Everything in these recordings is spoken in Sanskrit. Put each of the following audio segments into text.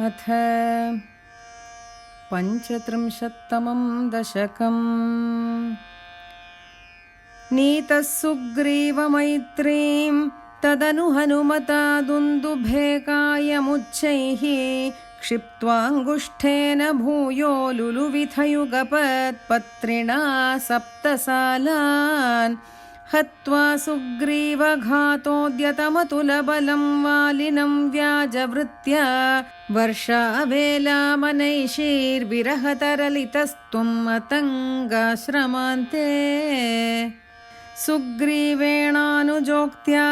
अथ 35तमं दशकम्। नीतः सुग्रीवमैत्रीं तदनु हनुमता दुन्दुभेकायमुच्चैः क्षिप्त्वाङ्गुष्ठेन भूयो लुलुविथयुगपत्पत्रिणा सप्तसालान् हत्वा सुग्रीवघातोद्यतमतुलबलं वालिनं व्याजवृत्या वर्षावेलामनैषीर्विरहतरलितस्त्वं मतङ्गाश्रमान्ते सुग्रीवेणानुजोक्त्या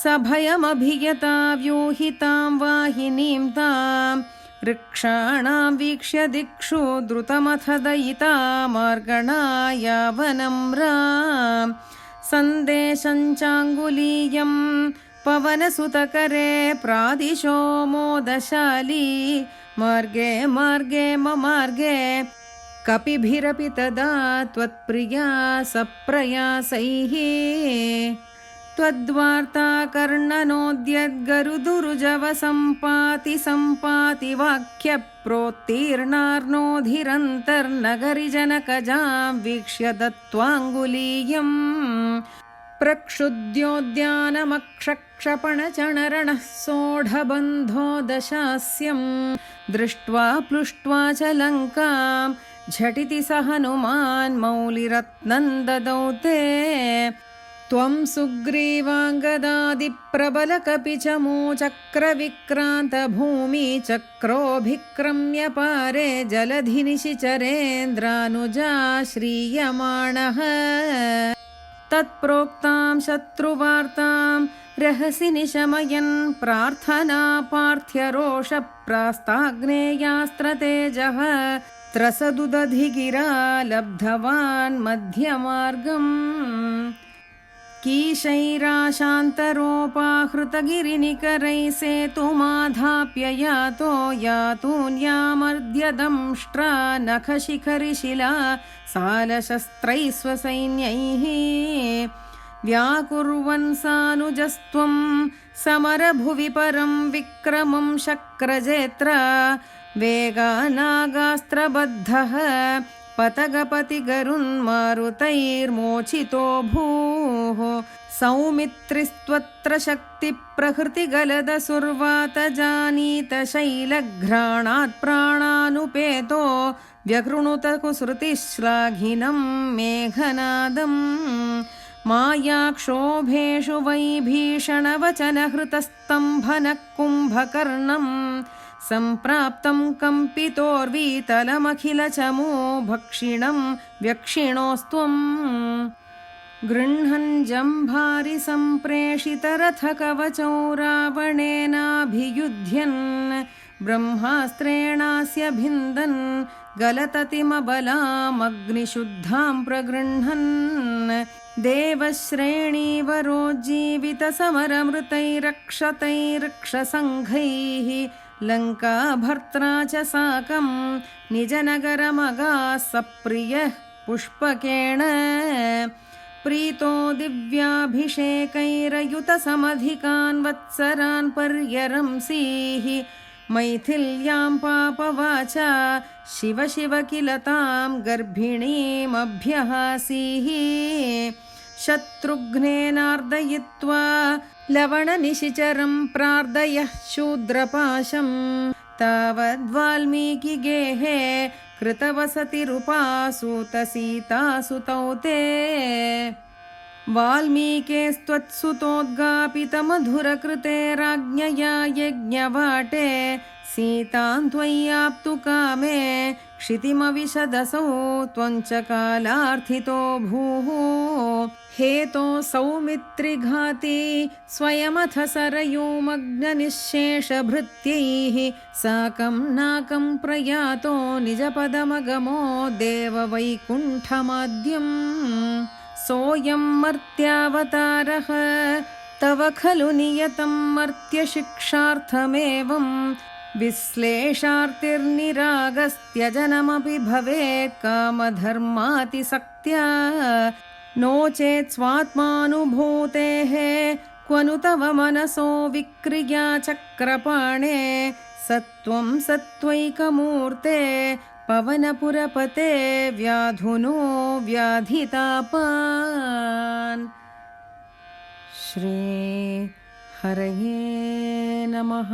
सभयमभियता व्यूहितां वाहिनीं तां वृक्षाणां वीक्ष्य दिक्षु द्रुतमथ दयिता मार्गणा यावनम्राम् सन्देशञ्चाङ्गुलीयं पवनसुतकरे प्रादिशो मोदशाली मार्गे मार्गे ममार्गे कपिभिरपि तदा त्वत्प्रिया सप्रयासैः त्वद्वार्ता कर्णनोद्यद्गरुदुरुजवसम्पाति सम्पाति वाक्यप्रोत्तीर्णार्णोधिरन्तर्नगरिजनकजां वीक्ष्य दत्त्वाङ्गुलीयम् प्रक्षुद्योद्यानमक्षक्षपणचणरणः सोढबन्धो दशास्यं दृष्ट्वा प्लुष्ट्वा च लङ्कां झटिति स हनुमान् मौलिरत्नं ददौ ते त्वं सुग्रीवाङ्गदादिप्रबलकपि च मूचक्रविक्रान्तभूमिचक्रोऽभिक्रम्य पारे जलधिनिशिचरेन्द्रानुजाश्रीयमाणः तत्प्रोक्तां शत्रुवार्तां रहसि निशमयन् प्रार्थना पार्थ्यरोषप्रास्ताग्नेयास्त्रतेजः त्रसदुदधिगिरा लब्धवान् मध्यमार्गम् कीशैराशान्तरोपाहृतगिरिनिकरैः सेतुमाधाप्य यातो यातून्यामर्द्यदंष्ट्रा नखशिखरिशिला सालशस्त्रैः स्वसैन्यैः व्याकुर्वन् सानुजस्त्वं समरभुवि परं विक्रमं शक्रजेत्रा वेगानागास्त्रबद्धः पतगपतिगरुन्मारुतैर्मोचितो भूः सौमित्रिस्त्वत्र शक्तिप्रहृतिगलदसुर्वातजानीतशैलघ्राणात् प्राणानुपेतो व्यकृणुत कुसृतिश्लाघिनं मेघनादम् मायाक्षोभेषु वैभीषणवचनहृतस्तम्भनः कुम्भकर्णम् सम्प्राप्तं कम्पितोर्वीतलमखिलचमू भक्षिणं व्यक्षिणोस्त्वं गृह्णन् जम्भारि सम्प्रेषितरथकवचौ रावणेनाभियुध्यन् ब्रह्मास्त्रेणास्य भिन्दन् गलततिमबलामग्निशुद्धां प्रगृह्णन् देवश्रेणीवरोज्जीवितसमरमृतैरक्षतैरक्षसङ्घैः लङ्काभर्त्रा च साकं निजनगरमगाः सप्रियः पुष्पकेण प्रीतो दिव्याभिषेकैरयुतसमधिकान् वत्सरान् पर्यरंसीः मैथिल्यां पापवाचा शिव शिव किल तां गर्भिणीमभ्यहासीः शत्रुघ्नेनार्दयित्वा लवणनिशिचरं प्रार्दयः शूद्रपाशं तावद्वाल्मीकिगेहे कृतवसतिरुपासूतसीतासुतौ ते वाल्मीकेस्त्वत्सुतोद्गापितमधुरकृते राज्ञया यज्ञवाटे सीतां त्वय्याप्तु कामे क्षितिमविशदसौ त्वञ्च कालार्थितो भूः हेतो सौमित्रिघाती स्वयमथ सरयूमग्ननिःशेषभृत्यैः साकं नाकं प्रयातो निजपदमगमो देववैकुण्ठमाद्यम् सोऽयं मर्त्यावतारः तव खलु नियतं मर्त्यशिक्षार्थमेवं विश्लेषार्तिर्निरागस्त्यजनमपि भवेत् कामधर्मातिसक्त्या नो चेत् स्वात्मानुभूतेः क्वनु तव मनसो विक्रिया चक्रपाणे सत्त्वं सत्त्वैकमूर्ते पवनपुरपते व्याधुनो व्याधितापान् श्री हरये नमः।